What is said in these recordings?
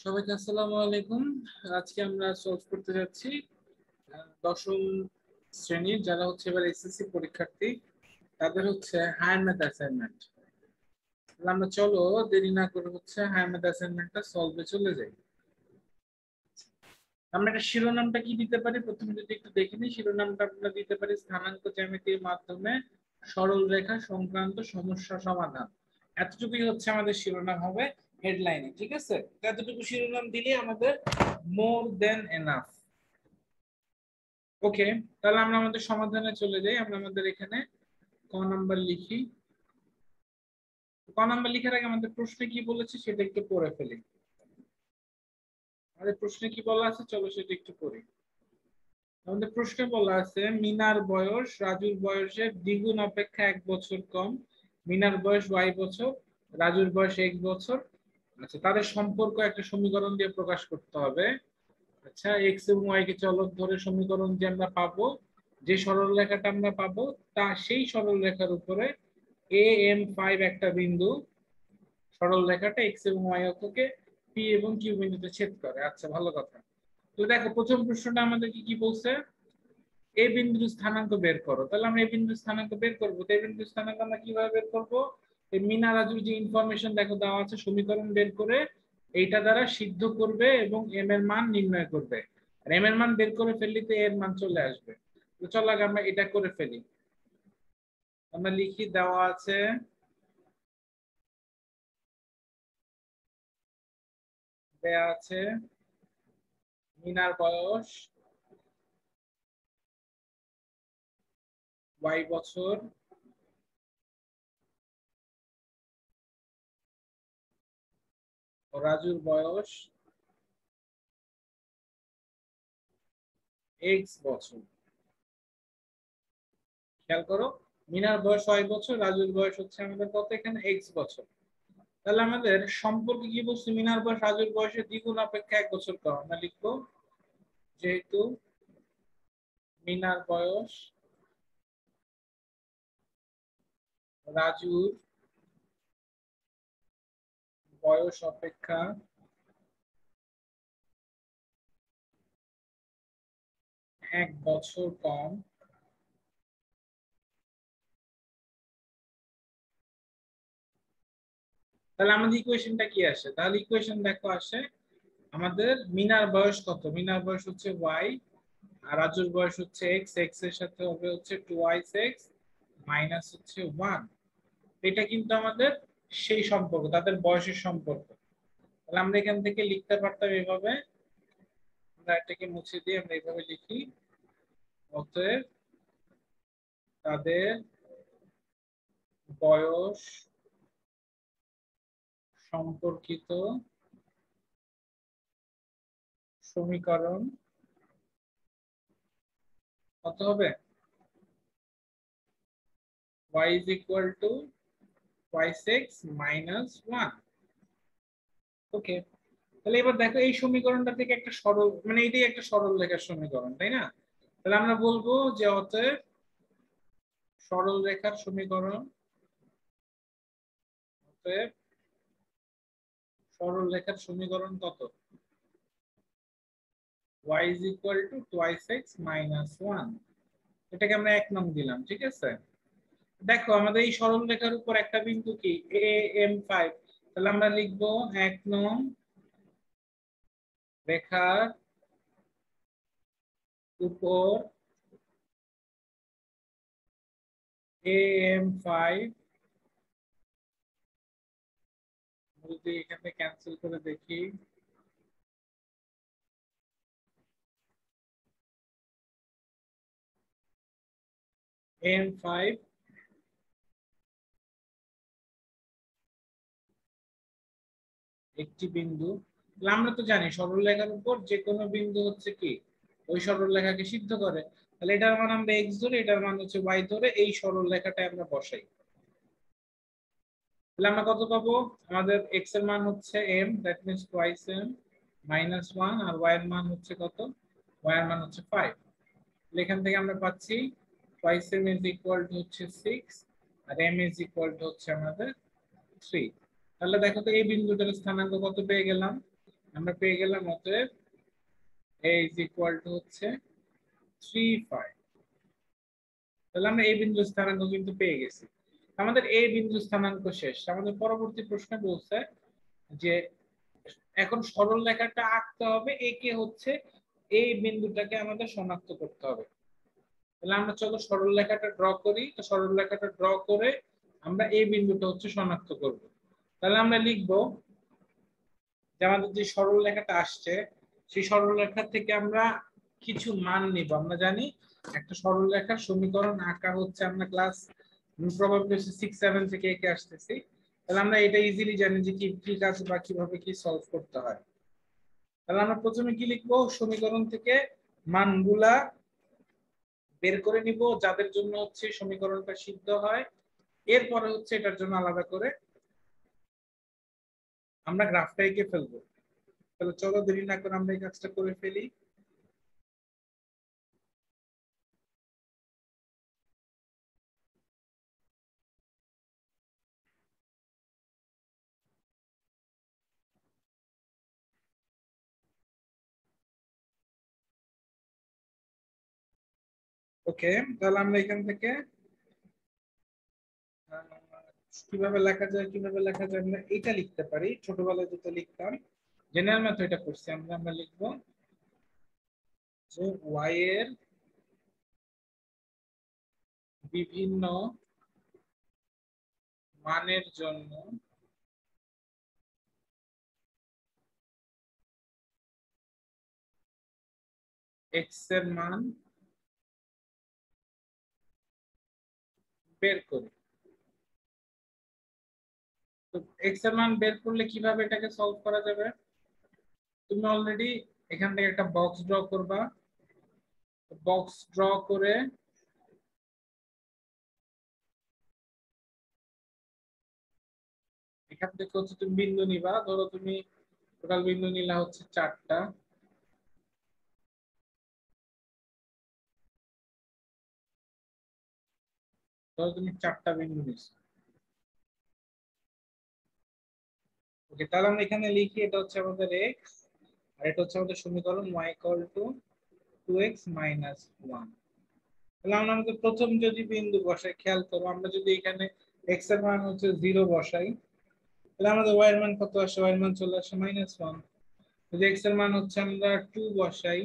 সবাইকে আসসালামু আলাইকুম। আজকে আমরা সলভ করতে যাচ্ছি দশম শ্রেণীর যারা হচ্ছে এবার এসএসসি পরীক্ষার্থী, তাদের হচ্ছে হায়ার ম্যাথ অ্যাসাইনমেন্ট। আমরা চলো দেরি না করে হচ্ছে হায়ার ম্যাথ অ্যাসাইনমেন্টটা সলভে চলে যাই। আমরা একটা শিরোনামটা কি দিতে পারি প্রথমে যদি একটু দেখে নিই। শিরোনামটা আমরা দিতে পারি স্থানাঙ্ক জ্যামিতির মাধ্যমে সরল রেখা সংক্রান্ত সমস্যা সমাধান। এতটুকুই হচ্ছে আমাদের শিরোনাম হবে হেডলাইনে, ঠিক আছে? এতটুকু শিরোনাম দিলে আমাদের মোর দেন এনাফ। ওকে, তাহলে আমরা আমাদের সমাধানে চলে যাই। আমরা আমাদের এখানে ক নাম্বার লিখি। ক নাম্বার লিখার আগে আমাদের প্রশ্নে কি বলেছে সেটা একটু পড়ে ফেলি। আমাদের প্রশ্নে কি বলা আছে চলো সেটা একটু পড়ি। আমাদের প্রশ্নে বলা আছে মিনার বয়স রাজুর বয়সের দ্বিগুণ অপেক্ষা 1 বছর কম। মিনার বয়স y বছর, রাজুর বয়স x বছর। আচ্ছা, তাদের সম্পর্ক একটা সমীকরণ দিয়ে প্রকাশ করতে হবে। আচ্ছা, এক্স এবং ওয়াই কে চলক ধরে সমীকরণ যে আমরা পাবো, যে সরল রেখাটা আমরা পাবো তা সেই সরল রেখার উপরে AM5 একটা বিন্দু, সরল রেখাটা এক্স এবং ওয়াই অক্ষকে পি এবং কিউ বিন্দুতে ছেদ করে। আচ্ছা, ভালো কথা। তো দেখো প্রথম প্রশ্নটা আমাদের কি কি বলছে, এ বিন্দুর স্থানাঙ্ক বের করো। তাহলে আমরা এ বিন্দুর স্থানাঙ্ক বের করবো। তো এ বিন্দুর স্থানাঙ্ক আমরা কিভাবে বের করবো? এই মিনা রাজুর যে ইনফরমেশন দেখো দেওয়া আছে, সমীকরণ বের করে এইটা দ্বারা সিদ্ধ করবে এবং এম এর মান নির্ণয় করবে। আর এম এর মান বের করে ফেললে তো এর মান চলে আসবে। তো চলো আগে আমরা এটা করে ফেলি। আমরা লিখি, দেওয়া আছে দেয়া আছে মিনার বয়স y বছর, রাজুর বয়স x বছর। খেয়াল করো, মিনার বয়স y বছর, রাজুর বয়স হচ্ছে আমাদের কত এখানে x বছর। তাহলে আমাদের সম্পর্কে কি বলছি, মিনার বয়স রাজুর বয়সের দ্বিগুণ অপেক্ষা 1 বছর কম। আমরা লিখবো যেহেতু মিনার বয়স রাজুর বয়স অপেক্ষা 1 বছর কম, তাহলে আমাদের ইকুয়েশনটা কি আসে? তাহলে ইকুয়েশন দেখো আসে আমাদের মিনার বয়স কত, মিনার বয়স হচ্ছে y আর রাজুর বয়স হচ্ছে x, x এর সাথে হবে হচ্ছে 2x মাইনাস হচ্ছে 1। এটা কিন্তু আমাদের সেই সম্পর্ক, তাদের বয়সের সম্পর্ক। তাহলে আমরা এখান থেকে লিখতে পারতাম এভাবে, আমরা এটাকে মুছে দিয়ে আমরা এইভাবে লিখি, অতএব তাদের বয়স সম্পর্কিত সমীকরণ কত হবে? y is equal to y6 minus 1। ওকে, তাহলে এবার দেখো এই সমীকরণটা থেকে একটা সরল, মানে এটাই একটা সরল রেখার সমীকরণ, তাই না? তাহলে আমরা বলবো যে অতএব সরল রেখার সমীকরণ, অতএব সরল রেখার সমীকরণ কত? y is equal to 2x minus 1। এটাকে আমরা 1 নং দিলাম, ঠিক আছে? দেখো আমাদের এই সরল রেখার উপর একটা বিন্দু কি AM5, তাহলে আমরা লিখবো 1 নং রেখার উপর AM5, যদি এখানে ক্যান্সেল করে দেখি, AM5 একটি বিন্দু। আমরা তো জানি সরল রেখার উপর যে কোনো বিন্দু হচ্ছে কি ওই সরল রেখাকে সিদ্ধ করে। তাহলে এটার মান আমরা x ধরে, এটার মান হচ্ছে y ধরে এই সরল রেখাটা আমরা বসাই। তাহলে আমরা কত পাবো? আমাদের x এর মান হচ্ছে m, that means twice m minus 1, আর y এর মান হচ্ছে কত? y এর মান হচ্ছে 5। তাহলে এখান থেকে আমরা পাচ্ছি twice m is equal two হচ্ছে 6 আর m ইজ ইকুয়াল টু হচ্ছে আমাদের 3। তাহলে দেখো তো এই বিন্দুটার স্থানাঙ্ক কত পেয়ে গেলাম? আমরা পেয়ে গেলাম অতএব a is equal to হচ্ছে 3 5। তাহলে আমরা এই বিন্দু স্থানাঙ্ক কিন্তু পেয়ে গেছি। আমাদের এই বিন্দু স্থানাঙ্ক শেষ। আমাদের পরবর্তী প্রশ্ন বলছে যে এখন সরল রেখাটা আঁকতে হবে, একে হচ্ছে এই বিন্দুটাকে আমাদের শনাক্ত করতে হবে। তাহলে আমরা চলো সরল রেখাটা ড্র করি। তো সরল রেখাটা ড্র করে আমরা এই বিন্দুটা হচ্ছে শনাক্ত করব। তাহলে আমরা লিখব যে আমাদের যে সরল রেখাটা আসছে সেই সরল রেখা থেকে আমরা কিছু মান নিব। আমরা জানি একটা সরল রেখার সমীকরণ আঁকা হচ্ছে, আমরা ক্লাস প্রবাবলি 6 7 থেকে এঁকে আসতেছি। তাহলে আমরা এটা ইজিলি জানি যে কি কাজ বা কিভাবে কি সলভ করতে হয়। তাহলে আমরা প্রথমে কি লিখবো, সমীকরণ থেকে মানগুলা বের করে নিব যাদের জন্য হচ্ছে সমীকরণটা সিদ্ধ হয়। এরপরে হচ্ছে এটার জন্য আলাদা করে আমরা গ্রাফটা এঁকে ফেলবো। তাহলে চলো দেরি না করে আমরা এই কাজটা করে ফেলি। ওকে, তাহলে আমরা এখান থেকে কিভাবে লেখা যায় আমরা এটা লিখতে পারি। ছোটবেলায় যেটা লিখতাম জেনারেল ম্যাথ, এটা করছি আমরা লিখবো যে y এর বিভিন্ন মানের জন্য x এর মান বের করি। তো x এর মান বের করলে কিভাবে এটাকে সলভ করা যাবে, তুমি অলরেডি এখান থেকে একটা বক্স ড্র করবা। বক্স ড্র করে এখান থেকে হচ্ছে তুমি বিন্দু নিবা। ধরো তুমি টোটাল বিন্দু নিলা হচ্ছে 4টা। ধরো তুমি 4টা বিন্দু নিছো। ওকে, তাহলে আমরা এখানে লিখি এটা হচ্ছে আমাদের x আর এটা হচ্ছে আমাদের সমীকরণ y = 2x - 1। তাহলে আমরা আমাদের প্রথম যদি বিন্দু বসাই, খেয়াল করো আমরা যদি এখানে x এর মান হচ্ছে 0 বসাই তাহলে আমাদের y এর মান কত আসে, y এর মান চলে আসে -1। যদি x এর মান হচ্ছে আমরা 2 বসাই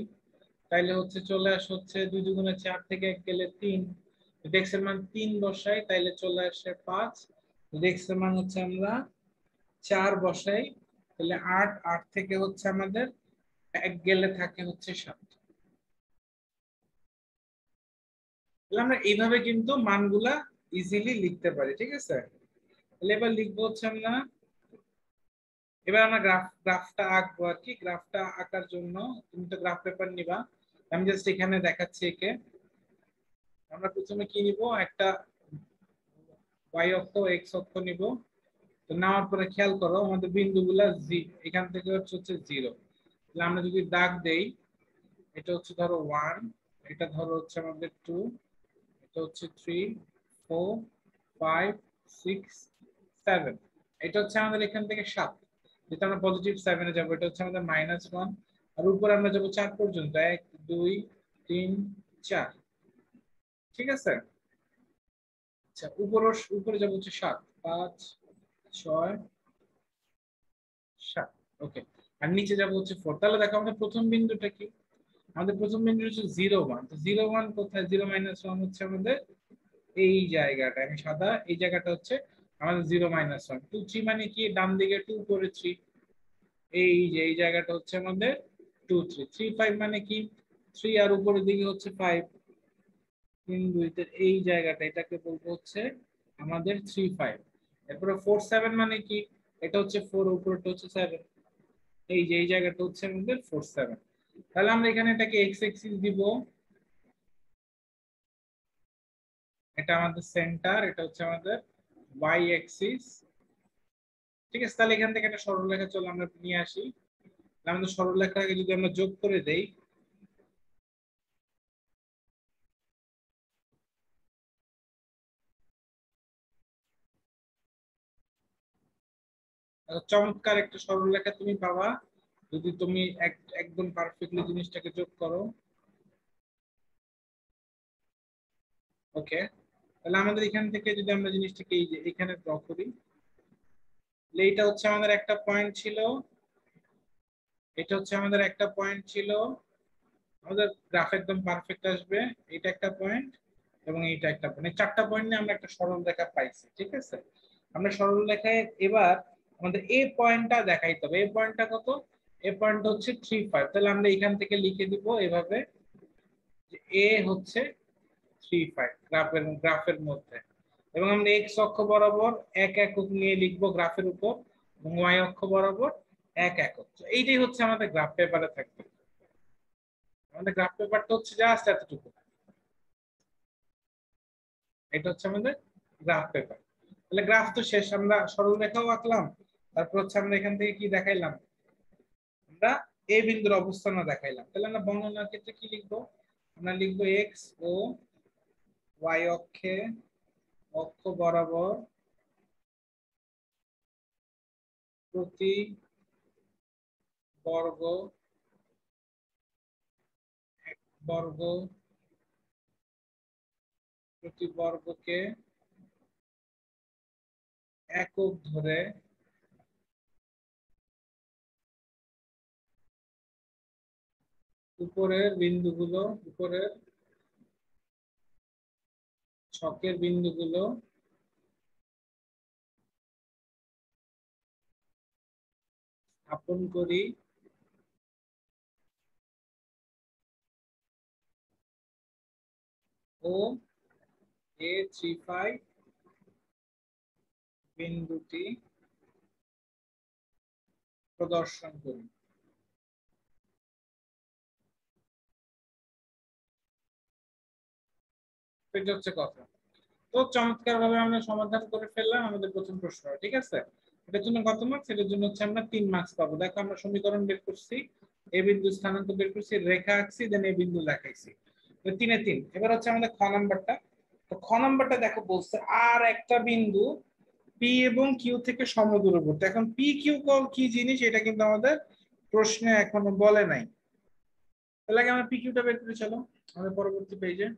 তাইলে হচ্ছে চলে আসে হচ্ছে 2 দুগুণে 4 থেকে 1 গেলে 3। যদি x এর মান 3 বসাই তাইলে চলে আসে 5। যদি x এর মান হচ্ছে আমরা 4 বসাই তাহলে 8, 8 থেকে হচ্ছে আমাদের 1 গেলে থাকে হচ্ছে 7। তাহলে আমরা এইভাবে কিন্তু মানগুলা ইজিলি লিখতে পারি, ঠিক আছে। তাহলে এবার লিখবো হচ্ছে এবার আমরা গ্রাফটা আঁকবো আর কি। গ্রাফটা আঁকার জন্য তুমি তো গ্রাফ পেপার নিবা, আমি জাস্ট এখানে দেখাচ্ছি একে। আমরা প্রথমে কি নিব, একটা y অক্ষ x অক্ষ নিব। তো নেওয়ার পরে খেয়াল করো আমাদের বিন্দুগুলা এখান থেকে হচ্ছে 0। তাহলে আমরা যদি দাগ দেই, এটা হচ্ছে ধরো 1, এটা ধরো হচ্ছে আমাদের 2, এটা হচ্ছে 3 4 5 6 7, এটা হচ্ছে আমাদের এখান থেকে 7। যেটা আমরা পজিটিভ 7 এ যাব, এটা হচ্ছে আমাদের -1। আর উপরে আমরা যাব 4 পর্যন্ত, 1 2 3 4, ঠিক আছে। আচ্ছা, উপরে যাব হচ্ছে 7 5 6 7। ওকে, আর নিচে যাব হচ্ছে 4। তাহলে দেখো আমাদের প্রথম বিন্দুটা কি, আমাদের প্রথম বিন্দু হচ্ছে 0 1। তো 0 1 কোথায়, 0 - 1 হচ্ছে আমাদের এই জায়গাটা, আমি সাদা এই জায়গাটা হচ্ছে আমাদের 0 - 1। 2 3 মানে কি, ডান দিকে 2 করে 3, এই যে এই জায়গাটা হচ্ছে আমাদের 2 3 3 5 মানে কি 3 আর উপরের দিকে হচ্ছে 5, 3 2 এই জায়গাটা এটাকে বলবো হচ্ছে আমাদের 3 5। এরপরে 4 7 মানে কি, এটা হচ্ছে 4 উপরেটা হচ্ছে 7, এই যে এই জায়গাটা হচ্ছে আমাদের 4 7। তাহলে আমরা এখানে এটাকে x অ্যাক্সিস দিব, এটা আমাদের সেন্টার, এটা হচ্ছে আমাদের y অ্যাক্সিস, ঠিক আছে। তাহলে এখান থেকে একটা সরলরেখা চলো আমরা নিয়ে আসি। আমাদের সরলরেখাকে যদি আমরা যোগ করে দেই, চমৎকার একটা সরলরেখা তুমি পাবা। যদি তুমি একদম পারফেক্টলি জিনিসটাকে যোগ করো। ওকে, তাহলে আমাদের এখান থেকে যদি আমরা জিনিসটাকে এই যে এখানে ড্র করি, এইটা হচ্ছে আমাদের একটা পয়েন্ট ছিল, এটা হচ্ছে আমাদের একটা পয়েন্ট ছিল, আমাদের গ্রাফ একদম পারফেক্ট আসবে। এটা একটা পয়েন্ট এবং এইটা একটা পয়েন্ট, চারটা পয়েন্ট নিয়ে আমরা একটা সরল রেখা পাইছি। ঠিক আছে, আমরা সরল রেখায় এবার আমাদের এ পয়েন্টটা দেখাইতে হবে। এ পয়েন্টটা কত? এ পয়েন্ট হচ্ছে 3.5। তাহলে আমরা এখান থেকে লিখে দিব এভাবে যে এ হচ্ছে 3.5 গ্রাফের মধ্যে, এবং আমরা এক্স অক্ষ বরাবর 1 একক নিয়ে লিখবো গ্রাফের উপর, এবং ওয়াই অক্ষ বরাবর 1 একক। এইটাই হচ্ছে আমাদের গ্রাফ পেপারে থাকবে। আমাদের গ্রাফ পেপারটা হচ্ছে জাস্ট এতটুকু। এটা হচ্ছে আমাদের গ্রাফ পেপার। তাহলে গ্রাফ তো শেষ, আমরা সরল রেখাও আঁকলাম, তারপর হচ্ছে আমরা এখান থেকে কি দেখাইলাম, আমরা এ বিন্দুর অবস্থানও দেখাইলাম। তাহলে আমরা বর্ণনার ক্ষেত্রে কি লিখবো? আমরা লিখবো এক্স ও ওয়াই অক্ষ বরাবর প্রতি বর্গ বর্গ প্রতি বর্গকে একক ধরে উপরের বিন্দুগুলো, উপরের ছকের বিন্দুগুলো স্থাপন করি ও A35 বিন্দুটি প্রদর্শন করি। এটা হচ্ছে কথা। তো চমৎকার ভাবে আমরা সমাধান করে ফেললাম আমাদের প্রথম প্রশ্ন। ঠিক আছে, এটার জন্য কত মার্কস? এটার জন্য হচ্ছে আমরা 3 মার্কস পাবো। দেখো আমরা সমীকরণ বের করছি, এ বিন্দু স্থানাঙ্ক বের করছি, রেখা আঁকছি, দেন এ বিন্দু দেখাইছি। তো 3 এ 3। এবার হচ্ছে আমাদের খ নাম্বারটা। তো খ নাম্বারটা দেখো বলছে আর একটা বিন্দু পি এবং কিউ থেকে সমদূরবর্তী। এখন পি কিউ কি জিনিস এটা কিন্তু আমাদের প্রশ্নে এখনো বলে নাই। তাহলে আগে আমরা পি কিউটা বের করে চলো আমাদের পরবর্তী পেজে।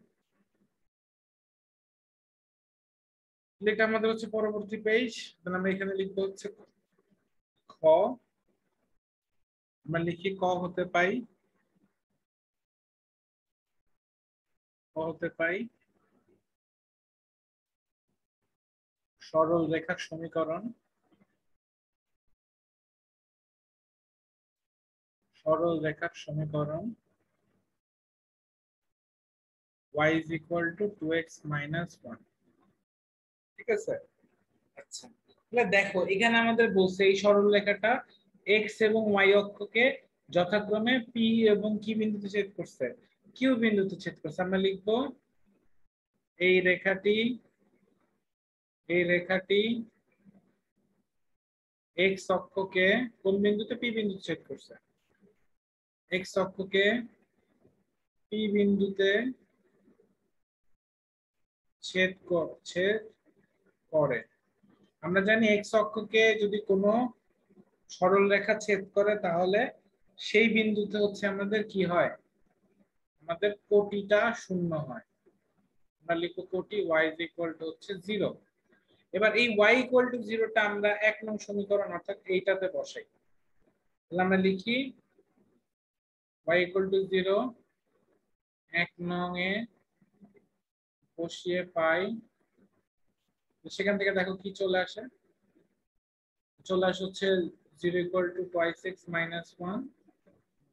এটা আমাদের হচ্ছে পরবর্তী পেজ। তাহলে আমরা এখানে লিখবো হচ্ছে খ। আমরা লিখি ক হতে পাই, ক হতে পাই সরল রেখার সমীকরণ, সরল রেখার সমীকরণ y is equal to 2x minus 1। ঠিক আছে, আচ্ছা তাহলে দেখো এখানে আমাদের বলছে এই সরল রেখাটা x এবং y অক্ষকে যথাক্রমে p এবং কি বিন্দুতে ছেদ করছে? q বিন্দুতে ছেদ করছে। আমরা লিখবো এই রেখাটি, এই রেখাটি x অক্ষকে কোন বিন্দুতে? p বিন্দুতে ছেদ করছে। x অক্ষকে p বিন্দুতে ছেদ করে। আমরা জানি x অক্ষকে যদি কোনো সরল রেখা ছেদ করে তাহলে সেই বিন্দুতে হচ্ছে আমাদের কি হয়? আমাদের কোটিটা শূন্য হয়। আমরা লিখবো কোটি y is equal to হচ্ছে 0। এবার এই y equal to 0 টা আমরা 1 নং সমীকরণ অর্থাৎ এইটাতে বসাই। তাহলে আমরা লিখি y equal to 0 1 নং এ বসিয়ে পাই। সেখান থেকে দেখো কি চলে আসে, চলে আসে হচ্ছে 0 equal to y6 minus 1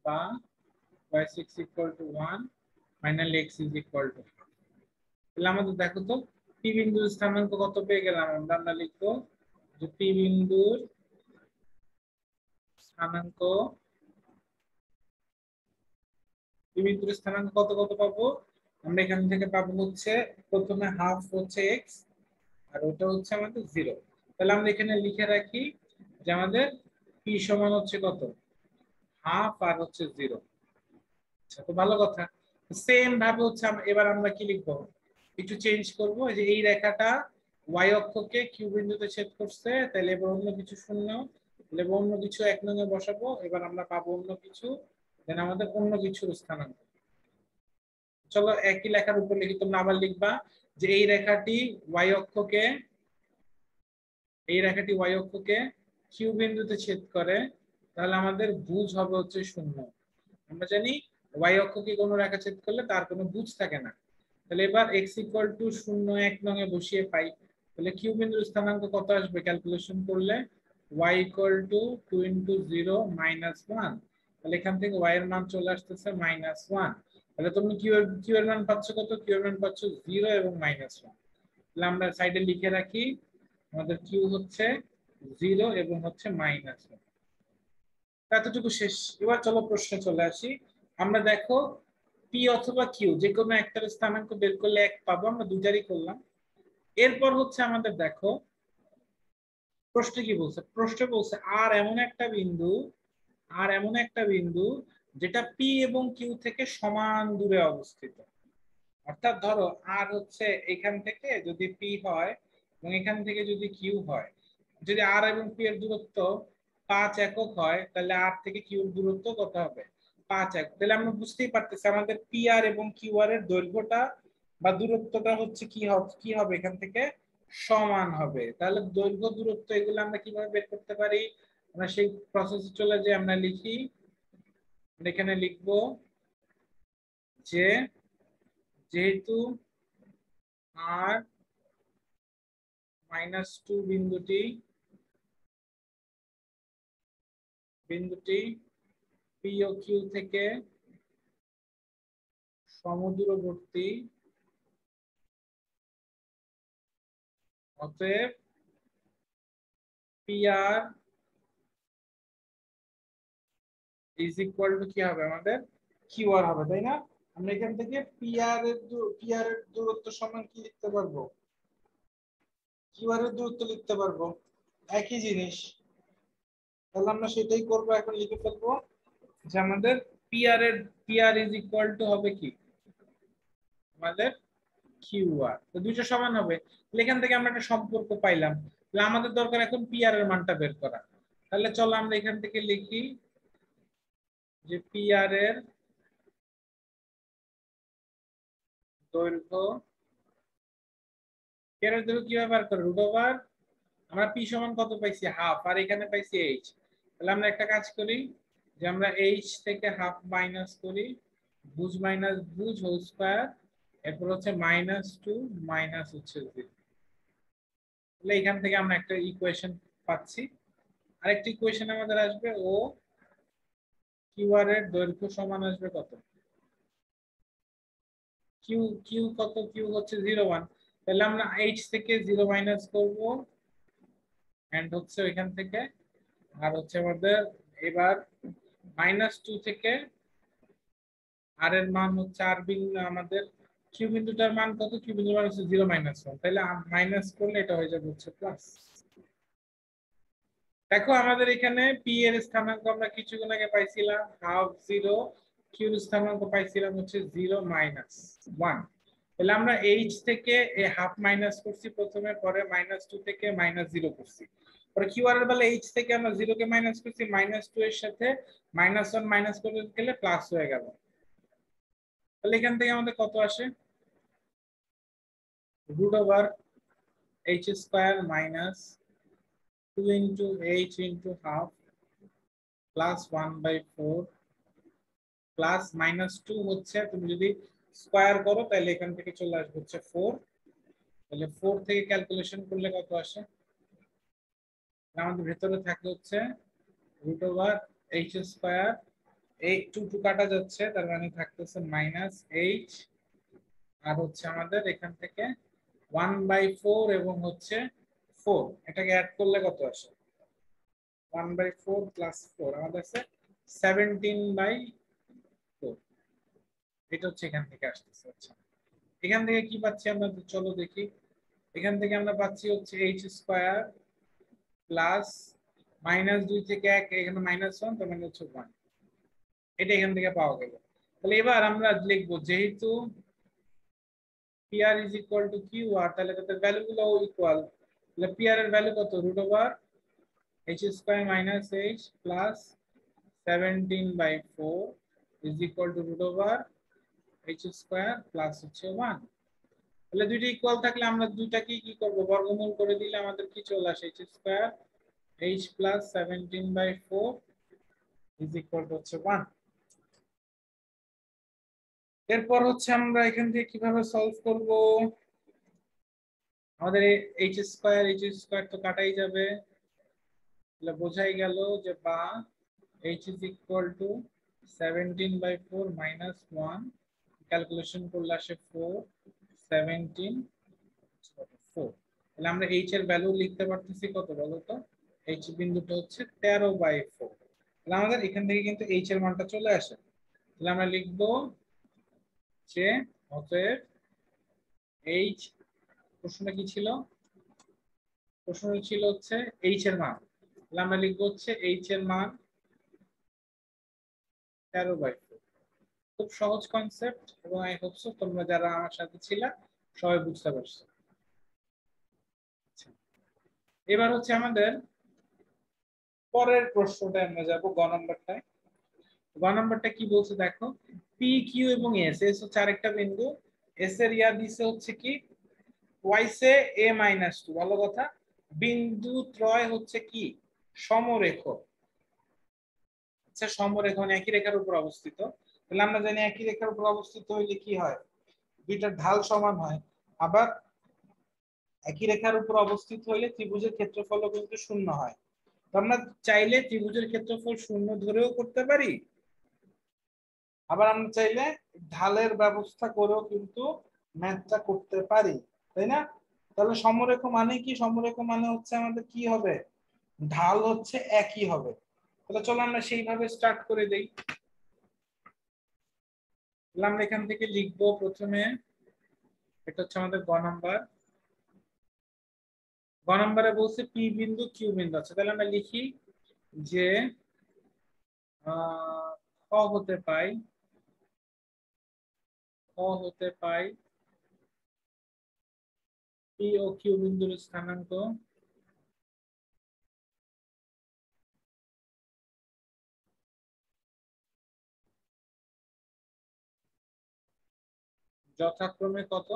বা y6 equal to 1 minus x is equal to 1। তাহলে আমাদের দেখো তো পি বিন্দুর স্থানাঙ্ক কত পেয়ে গেলাম আমরা? আমরা লিখবো যে পি বিন্দুর স্থানাঙ্ক, পি বিন্দুর স্থানাঙ্ক কত কত পাবো আমরা? এখান থেকে পাবো হচ্ছে প্রথমে হাফ হচ্ছে এক্স, আর ওটা হচ্ছে আমাদের 0। তাহলে আমরা এখানে লিখে রাখি যে আমাদের পি সমান হচ্ছে কত? হাফ আর হচ্ছে 0। আচ্ছা, তো ভালো কথা। সেম ভাবে হচ্ছে এবার আমরা কি লিখবো, একটু চেঞ্জ করব যে এই রেখাটা y অক্ষকে কিউ বিন্দুতে ছেদ করছে, তাহলে এবার অন্য কিছু শূন্য, তাহলে অন্য কিছু 1 নং এ বসাবো, এবার আমরা পাবো অন্য কিছু, দেন আমাদের অন্য কিছুর স্থানাঙ্ক। চলো একই লেখার উপর লিখি, তোমরা আবার লিখবা যে এই রেখাটি y অক্ষকে কিউ বিন্দুতে ছেদ করে, তাহলে আমাদের ভুজ হবে হচ্ছে 0। আমরা জানি y অক্ষকে কোনো রেখা ছেদ করলে তার কোনো ভুজ থাকে না। তাহলে এবার x ইকুয়াল টু 0 1 নং এ বসিয়ে পাই, তাহলে কিউ বিন্দুর স্থানাঙ্ক কত আসবে ক্যালকুলেশন করলে y equal to 2 into 0 minus 1। তাহলে এখান থেকে y এর মান চলে আসতেছে -1। তাহলে তুমি কিউ এর মান পাচ্ছ কত? কিউ এর মান পাচ্ছ 0 এবং -1। তাহলে আমরা সাইডে লিখে রাখি আমাদের কিউ হচ্ছে 0 এবং হচ্ছে -1। এতটুকু শেষ। এবার চলো প্রশ্নে চলে আসি। আমরা দেখো পি অথবা কিউ যে কোনো একটার স্থানাঙ্ক বের করলে 1 পাবো, আমরা দুইটারই করলাম। এরপর হচ্ছে আমাদের দেখো প্রশ্নে কি বলছে, প্রশ্নে বলছে আর এমন একটা বিন্দু যেটা পি এবং কিউ থেকে সমান দূরে অবস্থিত। অর্থাৎ ধরো আর হচ্ছে এখান থেকে যদি পি হয় এবং এখান থেকে যদি কিউ হয়, যদি আর এবং পি এর দূরত্ব 5 একক হয়, তাহলে আর থেকে কিউর দূরত্ব কত হবে? 5 একক। তাহলে আমরা বুঝতেই পারতেছি আমাদের পি আর এবং কিউ আর এর দৈর্ঘ্যটা বা দূরত্বটা হচ্ছে কি হবে এখান থেকে সমান হবে। তাহলে দৈর্ঘ্য দূরত্ব এগুলো আমরা কিভাবে বের করতে পারি? আমরা সেই প্রসেসে চলে যাই, আমরা লিখি, এখানে লিখবো যে যেহেতু আর -2 বিন্দুটি পি ও কিউ থেকে সমদূরবর্তী, অতএব P R is equal to কি হবে আমাদের কিউ আর হবে, তাই না? আমরা এখান থেকে পি আর এর দূরত্ব সমান কি লিখতে পারবো? কিউ আর এর দূরত্ব লিখতে পারবো, একই জিনিস। তাহলে আমরা সেটাই করব, এখন লিখে ফেলবো যে আমাদের P R is equal to হবে কি আমাদের কিউ আর। তো দুইটা সমান হবে, এখান থেকে আমরা একটা সম্পর্ক পাইলাম। তাহলে আমাদের দরকার এখন পি আর এর মানটা বের করা। তাহলে চলো আমরা এখান থেকে লিখি যে পি আর এর দৈর্ঘ্য, কিভাবে বার করে? √, আমরা পি সমান কত পাইছি? হাফ, আর এখানে পাইছি এইচ। তাহলে আমরা একটা কাজ করি যে আমরা এইচ থেকে হাফ মাইনাস করি, ভুজ মাইনাস ভুজ হোল স্কয়ার, এরপর হচ্ছে -2 মাইনাস হচ্ছে 0। তাহলে এখান থেকে আমরা একটা ইকুয়েশন পাচ্ছি। আরেকটা ইকুয়েশন আমাদের আসবে ও কিউ আর এর দৈর্ঘ্য সমান আসবে কত? কিউ কিউ কত? কিউ হচ্ছে 0 1। তাহলে আমরা এইচ থেকে 0 মাইনাস করব এন্ড হচ্ছে এখান থেকে, আর হচ্ছে আমাদের এবার -2 থেকে আর এর মান হচ্ছে আর বিন্দু আমাদের কিউ বিন্দুটার মান কত? কিউ বিন্দুর মান হচ্ছে 0 -1। তাহলে মাইনাস করলে এটা হয়ে যাবে হচ্ছে প্লাস। দেখো আমাদের এখানে পি এর স্থানাঙ্ক আমরা কিছুক্ষণ আগে পাইছিলাম হাফ 0, কিউ এর স্থানাঙ্ক পাইছিলাম হচ্ছে 0 -1। তাহলে আমরা এইচ থেকে হাফ মাইনাস করছি প্রথমে, পরে -2 থেকে -0 করছি, পরে কিউ আর এর বেলা এইচ থেকে আমরা 0 কে মাইনাস করছি, -2 এর সাথে -1 মাইনাস করে গেলে প্লাস হয়ে গেল। তাহলে এখান থেকে আমাদের কত আসে? √h² minus 2 into h into half plus 1/4 plus -2 হচ্ছে, তুমি যদি স্কয়ার করো তাহলে এখান থেকে চলে আসবে হচ্ছে 4। তাহলে 4 থেকে ক্যালকুলেশন করলে কত আসে? আমাদের ভেতরে থাকে হচ্ছে √h², এই 2 কাটা যাচ্ছে, তার মানে থাকতেছে -h, আর হচ্ছে আমাদের এখান থেকে 1/4 এবং হচ্ছে 4, এটাকে অ্যাড করলে কত আসে? 1/4 প্লাস 4 আমাদের আছে 17/4। এটা হচ্ছে এখান থেকে আসতেছে। আচ্ছা, এখান থেকে কি পাচ্ছি আমরা? চলো দেখি। এখান থেকে আমরা পাচ্ছি হচ্ছে h² প্লাস -2 থেকে 1, এখানে -1, তার মানে হচ্ছে 1। এটা এখান থেকে পাওয়া গেল। তাহলে এবার আমরা লিখবো যেহেতু P R is equal to Q R, তাহলে তাদের ভ্যালু গুলো ইকুয়াল। তাহলে পি আর এর ভ্যালু কত? √, h স্কয়ার মাইনাস h প্লাস 17/4 is equal to root over h square plus হচ্ছে 1। তাহলে দুইটা ইকুয়াল থাকলে আমরা দুইটাকে কি করব, বর্গমূল করে দিলে আমাদের কি চলে আসে, h স্কয়ার h প্লাস 17/4 ইজ ইকুয়াল টু হচ্ছে 1। এরপর হচ্ছে আমরা এখান থেকে কিভাবে সলভ করব, আমাদের h স্কয়ার তো কাটাই যাবে, তাহলে বোঝাই গেল যে বা h is equal two 17/4 minus 1, calculation করলে আসে 4 17 4। তাহলে আমরা h এর ভ্যালু লিখতে পারতেছি কত বলো তো, h বিন্দুটা হচ্ছে 13/4। তাহলে আমাদের এখান থেকে কিন্তু h এর মানটা চলে আসে। তাহলে আমরা লিখবো যে অতএব h, প্রশ্নটা কি ছিল, প্রশ্ন ছিল হচ্ছে h এর মান, তাহলে আমরা লিখবো হচ্ছে h এর মান 13/4। খুব সহজ কনসেপ্ট এবং আই হোপ সো তোমরা যারা আমার সাথে ছিলা সবাই বুঝতে পারছো। এবার হচ্ছে আমাদের পরের প্রশ্নটা আমরা যাব গ নম্বরটায়। গ নম্বরটা কি বলছে দেখো, পি কিউ এবং এস, এস হচ্ছে আরেকটা বিন্দু, এস এর ইয়া দিছে হচ্ছে কি ওয়াইসে এ মাইনাস 2। ভালো কথা, বিন্দু ত্রয় হচ্ছে কি সমরেখ, আচ্ছা সমরেখ মানে একই রেখার উপর অবস্থিত। তাহলে আমরা জানি একই রেখার উপর অবস্থিত হইলে কি হয়, দুইটার ঢাল সমান হয়। আবার একই রেখার উপর অবস্থিত হইলে ত্রিভুজের ক্ষেত্রফলও কিন্তু শূন্য হয়। তো আমরা চাইলে ত্রিভুজের ক্ষেত্রফল শূন্য ধরেও করতে পারি, আবার আমরা চাইলে ঢালের ব্যবস্থা করেও কিন্তু ম্যাথটা করতে পারি, তাই না? তাহলে সমরেখ মানে কি, সমরেখ মানে হচ্ছে আমাদের কি হবে, ঢাল হচ্ছে একই হবে। তাহলে চলো আমরা সেইভাবে স্টার্ট করে দেই। তাহলে আমরা এখান থেকে লিখবো প্রথমে, এটা হচ্ছে আমাদের গ নাম্বার। গ নাম্বারে বলছে পি বিন্দু কিউ বিন্দু আছে, তাহলে আমরা লিখি যে খ হতে পাই, খ হতে পাই পি ও কিউ বিন্দুর স্থানাঙ্ক যথাক্রমে কত,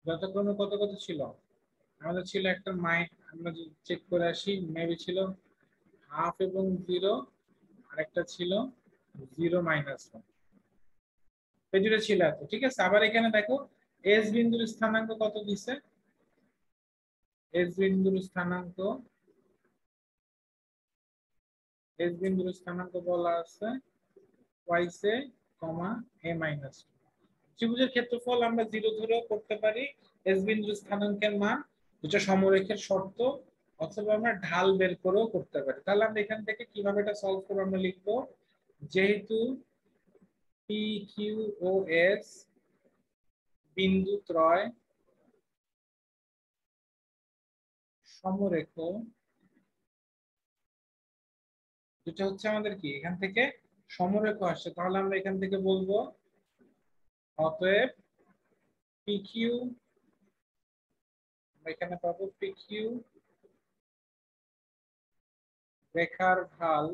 যথাক্রমে কত কত ছিল, আমাদের ছিল একটা আমরা চেক করে আসি, মেবি ছিল হাফ এবং 0, আরেকটা ছিল 0 - 1, এই দুটো ছিল এত, ঠিক আছে। আবার এখানে দেখো এস বিন্দুর স্থানাঙ্ক কত দিছে, এস বিন্দুর স্থানাঙ্ক, এস বিন্দুর স্থানাঙ্ক বলা আছে ওয়াইসে কমা এ মাইনাস। ত্রিভুজের ক্ষেত্রফল আমরা 0 ধরেও করতে পারি, এস বিন্দুর স্থানাঙ্কের মান যেটা সমরেখের শর্ত, অথবা আমরা ঢাল বের করেও করতে পারি। তাহলে আমরা এখান থেকে কিভাবে এটা সলভ করব, আমরা লিখবো যেহেতু পি কিউ ও এস বিন্দু ত্রয় সমরেখ, যেটা হচ্ছে আমাদের কি এখান থেকে সমরেখ আসছে, তাহলে আমরা এখান থেকে বলবো অতএব পি কিউ, এখানে পাবো পি কিউ রেখার ঢাল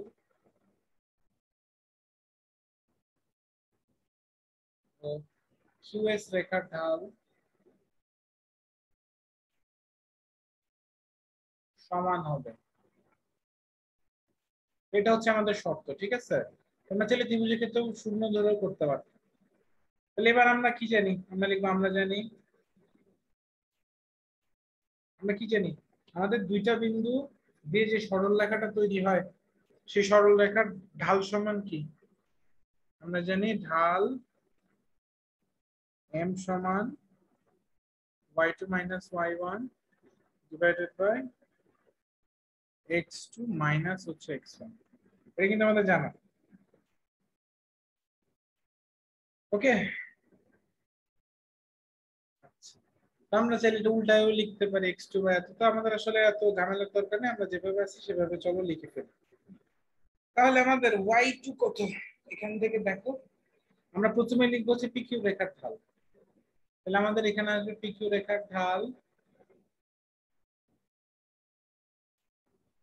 ও কিউএস রেখার ঢাল সমান হবে, এটা হচ্ছে আমাদের শর্ত, ঠিক আছে। তোমরা চাইলে ত্রিভুজের ক্ষেত্রে শূন্য ধরেও করতে পারো। তাহলে এবার আমরা কি জানি, আমরা লিখবো আমরা জানি, আমরা কি জানি, আমাদের দুইটা বিন্দু দিয়ে যে সরল রেখাটা তৈরি হয়, সেই সরল রেখার ঢাল সমান কি, আমরা জানি ঢাল m সমান y2 - y1 divided by x2 minus হচ্ছে x1, এটা কিন্তু আমাদের জানা। ওকে, আমরা চাইলে এটা উল্টায়ও লিখতে পারি x2 বাই এত, তো আমাদের আসলে এত ঝামেলার দরকার নেই, আমরা যেভাবে আছি সেভাবে চলো লিখে ফেলি। তাহলে আমাদের y2 কত, এখান থেকে দেখো আমরা প্রথমে লিখবো হচ্ছে pq রেখার ঢাল, তাহলে আমাদের এখানে আসবে pq রেখার ঢাল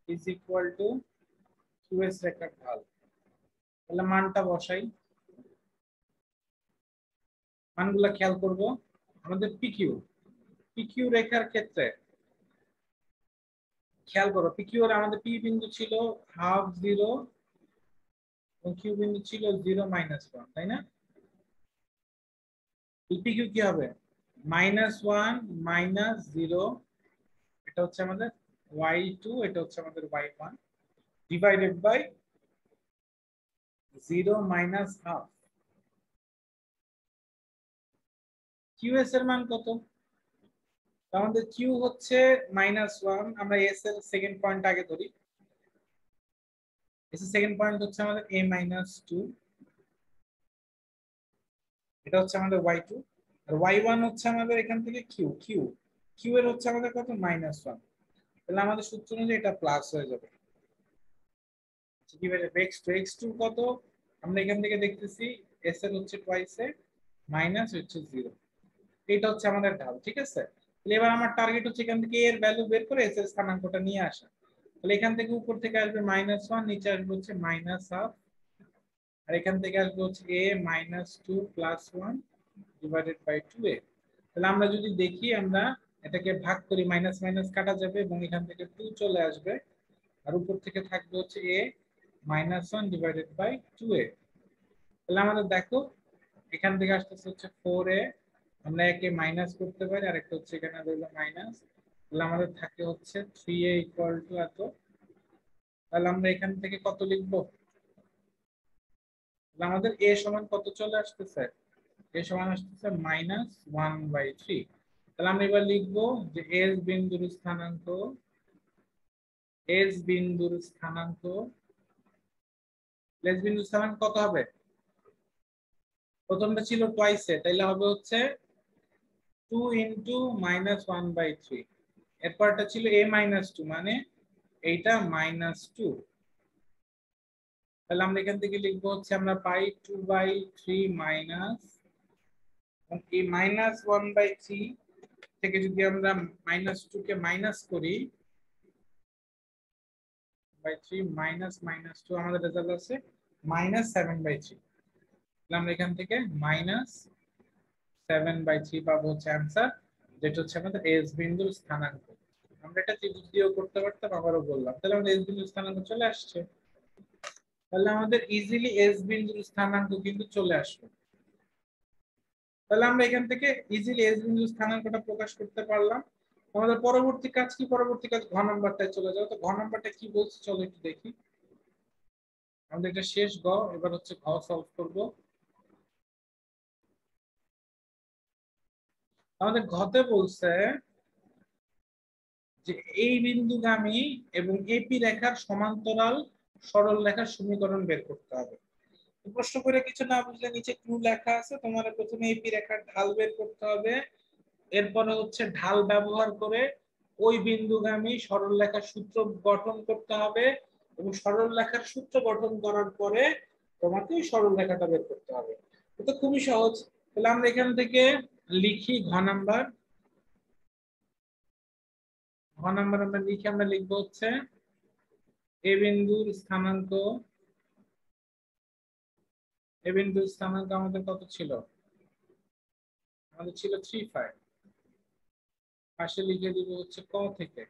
ইজ ইকুয়াল টু কিউএস রেখার ঢাল। তাহলে মানটা বসাই, মানগুলা খেয়াল করব। আমাদের পিকিউ রেখার ক্ষেত্রে খেয়াল করো, পিকিউ এর আমাদের পি বিন্দু ছিল হাফ জিরো এবং কিউ বিন্দু ছিল 0 - 1, তাই না? পিকিউ কি হবে? -1 -0, এটা হচ্ছে আমাদের y2, এটা হচ্ছে আমাদের y1, divided by 0 - half. QS এর মান কত? আমাদের কিউ হচ্ছে -1, আমরা এস এর সেকেন্ড পয়েন্ট আগে ধরি। এস এর সেকেন্ড পয়েন্ট হচ্ছে আমাদের a-2, এটা হচ্ছে আমাদের y2, আর y1 হচ্ছে আমাদের এখান থেকে কিউ কিউ কিউ এর হচ্ছে আমাদের কত? -1। তাহলে আমাদের সূত্র অনুযায়ী এটা প্লাস হয়ে যাবে। কিভাবে x2 কত? আমরা এখান থেকে দেখতেছি s এর হচ্ছে টুয়াইস এ, মাইনাস হচ্ছে 0। এটা হচ্ছে আমাদের ঢাল, ঠিক আছে? তাহলে এবার আমার টার্গেট হচ্ছে এখান থেকে এর ভ্যালু বের করে এস এর স্থানাঙ্কটা নিয়ে আসা। তাহলে এখান থেকে উপর থেকে আসবে -1, নিচে আসবে হচ্ছে -হাফ, আর এখান থেকে আসবে হচ্ছে a-2 + 1 ডিভাইডেড বাই 2a। তাহলে আমরা যদি দেখি, আমরা এটাকে ভাগ করি, মাইনাস মাইনাস কাটা যাবে এবং এখান থেকে 2 চলে আসবে, আর উপর থেকে থাকবে হচ্ছে a-1 ডিভাইডেড বাই 2a। তাহলে আমাদের দেখো এখান থেকে আসতেছে হচ্ছে 4a, আমরা একে মাইনাস করতে পারি, আর একটা হচ্ছে এখানে রইল মাইনাস। তাহলে আমাদের থাকে হচ্ছে 3a ইকুয়াল টু এত। তাহলে আমরা এখান থেকে কত লিখবো? তাহলে আমাদের a সমান কত চলে আসতেছে? a সমান আসতেছে -1/3। তাহলে আমরা এবার লিখবো যে s বিন্দুর স্থানাঙ্ক, s বিন্দুর স্থানাঙ্ক, s বিন্দুর স্থানাঙ্ক কত হবে? প্রথমটা ছিল টুয়াইসে, তাইলে হবে হচ্ছে 2 ইনটু -1/3। এরপরটা ছিল a-2, মানে এইটা -2। তাহলে আমরা এখান থেকে লিখবো হচ্ছে, আমরা পাই 2/3 মাইনাস, এই -1/3 থেকে যদি আমরা -2 কে মাইনাস করি, -3 মাইনাস -2, আমাদের রেজাল্ট আছে -7/3। তাহলে আমরা এখান থেকে -7/3 পাবো হচ্ছে অ্যান্সার, যেটা হচ্ছে আমাদের এস বিন্দুর স্থানাঙ্ক। আমরা এটা ত্রিভুজ দিয়েও করতে পারতাম, আবারও বললাম। তাহলে আমাদের এস বিন্দুর স্থানাঙ্ক চলে আসছে। তাহলে আমাদের ইজিলি এস বিন্দুর স্থানাঙ্ক কিন্তু চলে আসবে। তাহলে আমরা এখান থেকে ইজিলি এস বিন্দুর স্থানাঙ্কটা প্রকাশ করতে পারলাম। আমাদের পরবর্তী কাজ কি? পরবর্তী কাজ ঘ নাম্বারটায় চলে যাও। তো ঘ নাম্বারটা কি বলছে চলো একটু দেখি। আমাদের এটা শেষ ঘ, এবার হচ্ছে ঘ সলভ করব। আমাদের ঘতে বলছে যে এই বিন্দুগামী এবং এপি রেখার সমান্তরাল সরল রেখার সমীকরণ বের করতে হবে। প্রশ্ন করে কিছু না বুঝলে নিচে ক্লু লেখা আছে, তোমার প্রথমে এপি রেখার ঢাল বের করতে হবে, এরপরে হচ্ছে ঢাল ব্যবহার করে ওই বিন্দুগামী সরল রেখার সূত্র গঠন করতে হবে, এবং সরল রেখার সূত্র গঠন করার পরে তোমাকে ওই সরল রেখাটা বের করতে হবে। এটা খুবই সহজ। তাহলে আমরা এখান থেকে লিখি ঘ নাম্বার। ঘ নাম্বার আমরা লিখে আমরা লিখবো হচ্ছে এ বিন্দুর স্থানাঙ্ক, এ বিন্দুর স্থানাঙ্ক আমাদের কত ছিল? আমাদের ছিল 3, 5। পাশে লিখে দিব হচ্ছে ক থেকে।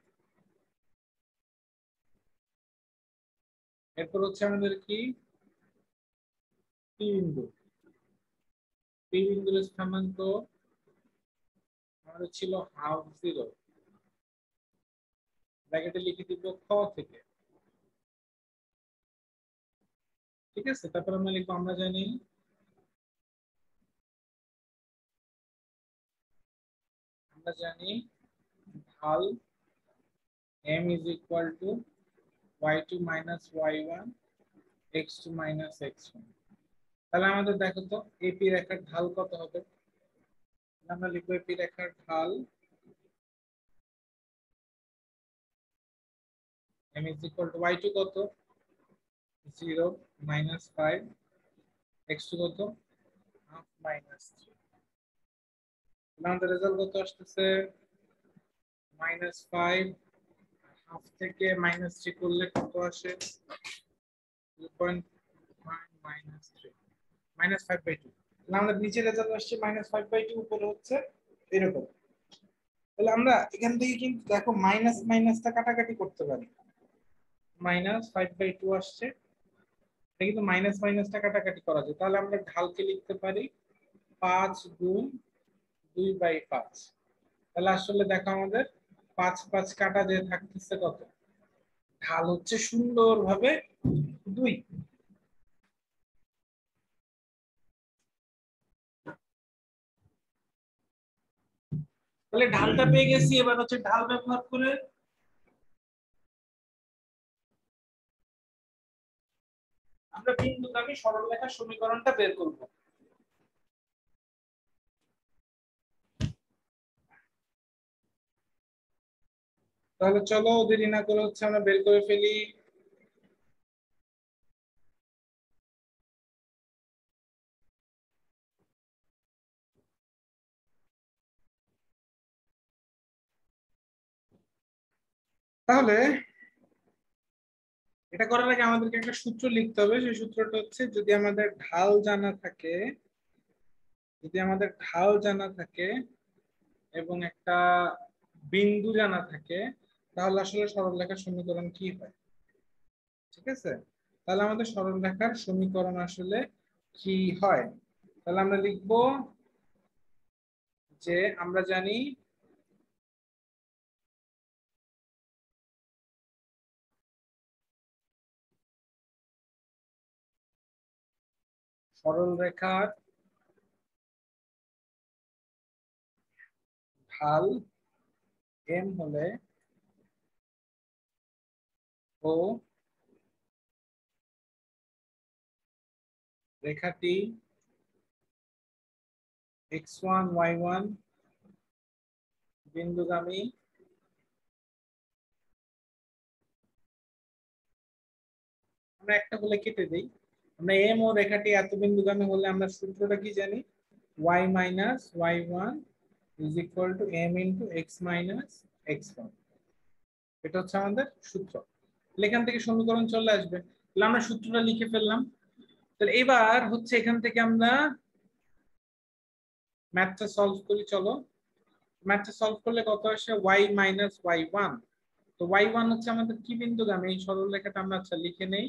এরপর হচ্ছে আমাদের কি? পি বিন্দু। পি বিন্দুর স্থানাঙ্ক আমাদের ছিল হাফ জিরো, ব্র্যাকেটে লিখে দিব ক থেকে। ঠিক আছে, তারপর আমরা লিখবো, আমরা জানি ঢাল m is equal to y2 minus y1 x2 minus x1। তাহলে আমাদের দেখো তো এপি রেখার ঢাল কত হবে? আমরা লিখবো এপি রেখার ঢাল m is equal to y2 কত? 0 minus 5, x2 কত? Half minus 3। আমাদের রেজাল্ট কত আসতেছে? -5 হাফ থেকে -3 করলে কত আসে? 2.5 -3 -5/2। আমাদের নিচে রেজাল্ট আসছে -5/2, উপরে হচ্ছে এরকম। তাহলে আমরা এখান থেকে কিন্তু দেখো মাইনাস মাইনাসটা কাটাকাটি করতে পারি। -5/2 আসছে, এটা কিন্তু মাইনাস মাইনাসটা কাটাকাটি করা যায়। তাহলে আমরা ঢালকে লিখতে পারি 5 গুণ 2/5। তাহলে আসলে দেখো আমাদের 5 5 কাটা যে থাকতেছে কত, ঢাল হচ্ছে সুন্দরভাবে 2। তাহলে ঢালটা পেয়ে গেছি, এবার হচ্ছে ঢাল ব্যবহার করে আমরা বিন্দুগামী সরলরেখার সমীকরণটা বের করব। তাহলে চলো দেরি না করে হচ্ছে আমরা বের করে ফেলি। তাহলে এটা করার আগে আমাদেরকে একটা সূত্র লিখতে হবে। সেই সূত্রটা হচ্ছে, যদি আমাদের ঢাল জানা থাকে, এবং একটা বিন্দু জানা থাকে, তাহলে আসলে সরলরেখার সমীকরণ কি হয়। ঠিক আছে, তাহলে আমাদের সরলরেখার সমীকরণ আসলে কি হয়। তাহলে আমরা লিখব যে আমরা জানি সরলরেখার ঢাল m হলে ও রেখাটি x1 y1 বিন্দুগামী আমরা একটা বলে কেটে দেই। আমরা m ও রেখাটি এত বিন্দুগামী হলে আমরা সূত্রটা কি জানি, y minus y1 is equal to m into x minus x1। এটা হচ্ছে আমাদের সূত্র। এখান থেকে সমীকরণ চলে আসবে। তাহলে আমরা সূত্রটা লিখে ফেললাম। তাহলে এবার হচ্ছে এখান থেকে আমরা ম্যাথটা সলভ করি। চলো ম্যাথটা সলভ করলে কত আসে, y minus y1। তো y1 হচ্ছে আমাদের কি বিন্দুগামী, এই সরলরেখাটা আমরা আচ্ছা লিখে নেই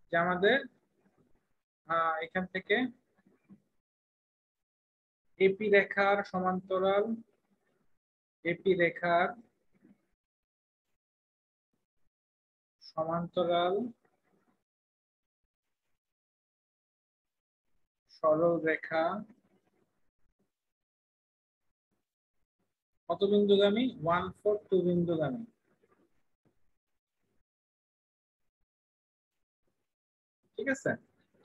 যে আমাদের এখান থেকে এপি রেখার সমান্তরাল, এপি রেখার সমান্তরাল সরল রেখা কত বিন্দুগামী, 142 বিন্দুগামী। ঠিক আছে,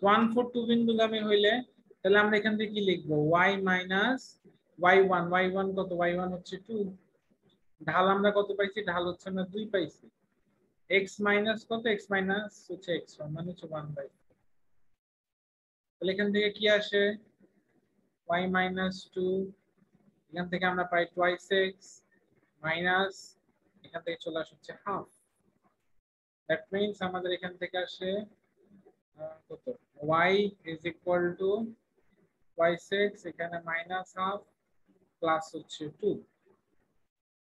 142 বিন্দুগামী হইলে তাহলে আমরা এখান থেকে কি লিখবো, y মাইনাস y1। y1 কত, y1 হচ্ছে 2। ঢাল আমরা কত পাইছি, ঢাল হচ্ছে আমরা 2 পাইছি। x মাইনাস কত, x মাইনাস হচ্ছে x1 মানে হচ্ছে 1/4। তাহলে এখান থেকে কি আসে, y মাইনাস 2, এখান থেকে আমরা পাই টুয়াইস x মাইনাস, এখান থেকে চলে আসে হচ্ছে হাফ। দ্যাট মিন্স আমাদের এখান থেকে আসে কত, y is equal to twice x, এখানে মাইনাস হাফ প্লাস হচ্ছে 2।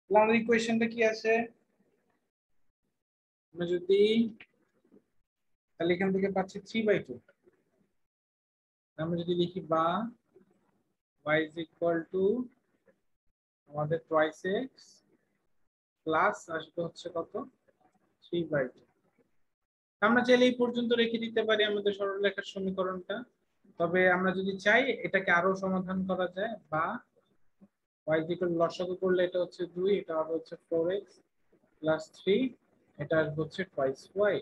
তাহলে আমাদের ইকুয়েশনটা কি আসে, আমরা যদি তাহলে এখান থেকে পাচ্ছি 3/2। আমরা যদি লিখি বা y is equal to আমাদের টুয়াইস x প্লাস আসবে হচ্ছে কত, 3/2। আমরা চাইলে এই পর্যন্ত রেখে দিতে পারি আমাদের সরলরেখার সমীকরণটা। তবে আমরা যদি চাই এটাকে আরো সমাধান করা যায়, বা y ইকুয়াল লসাগু করলে এটা হচ্ছে 2, এটা হবে হচ্ছে 4x প্লাস 3, এটা আসবে হচ্ছে টুয়াইস y।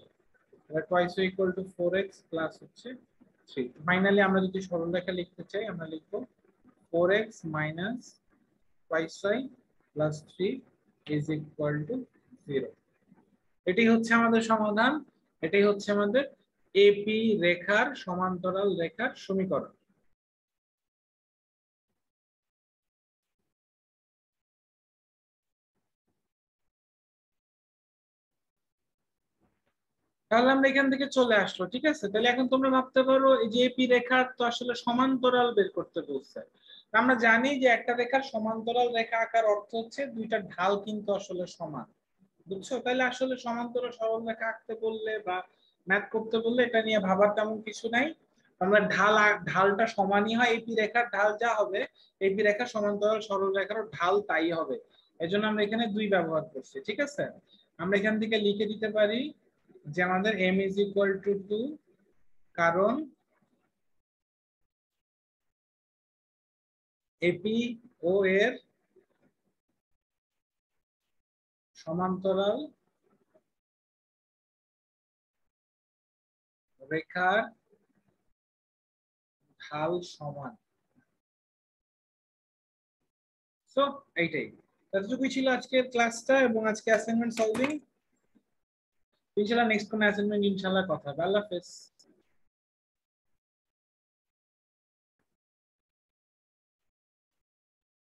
এটা twice y equal to 4x plus হচ্ছে 3। ফাইনালি আমরা যদি সরলরেখা লিখতে চাই আমরা লিখব 4x minus twice y plus 3 is equal two 0। এটাই হচ্ছে আমাদের সমাধান। এটাই হচ্ছে আমাদের এপি রেখার সমান্তরাল রেখার সমীকরণ। তাহলে আমরা এখান থেকে চলে আসলো, ঠিক আছে। তাহলে এখন তোমরা ভাবতে পারো এই যে এপি রেখার তো আসলে সমান্তরাল বের করতে বলছে। আমরা জানি যে একটা রেখার সমান্তরাল রেখা আঁকার অর্থ হচ্ছে দুইটা ঢাল কিন্তু আসলে সমান, বুঝছো। তাহলে আসলে সমান্তরাল সরল রেখা আঁকতে বললে বা ম্যাথ করতে বললে এটা নিয়ে ভাবার তেমন কিছু নাই। আমরা ঢালটা সমানই হয়, এপি রেখার ঢাল যা হবে এপি রেখা সমান্তরাল সরল রেখারও ঢাল তাই হবে। এজন্য আমরা এখানে 2 ব্যবহার করছি, ঠিক আছে। আমরা এখান থেকে লিখে দিতে পারি যে আমাদের m ইজ ইকুয়াল টু 2, কারণ এপি ও এর সমান্তরাল রেখার ঢাল সমান। সো এইটাই, এতটুকুই ছিল আজকের ক্লাসটা এবং আজকে অ্যাসাইনমেন্ট সলভিং। ইনশাআল্লাহ নেক্সট কোন অ্যাসাইনমেন্ট ইনশাআল্লাহ কথা হবে। আল্লাহ হাফেজ।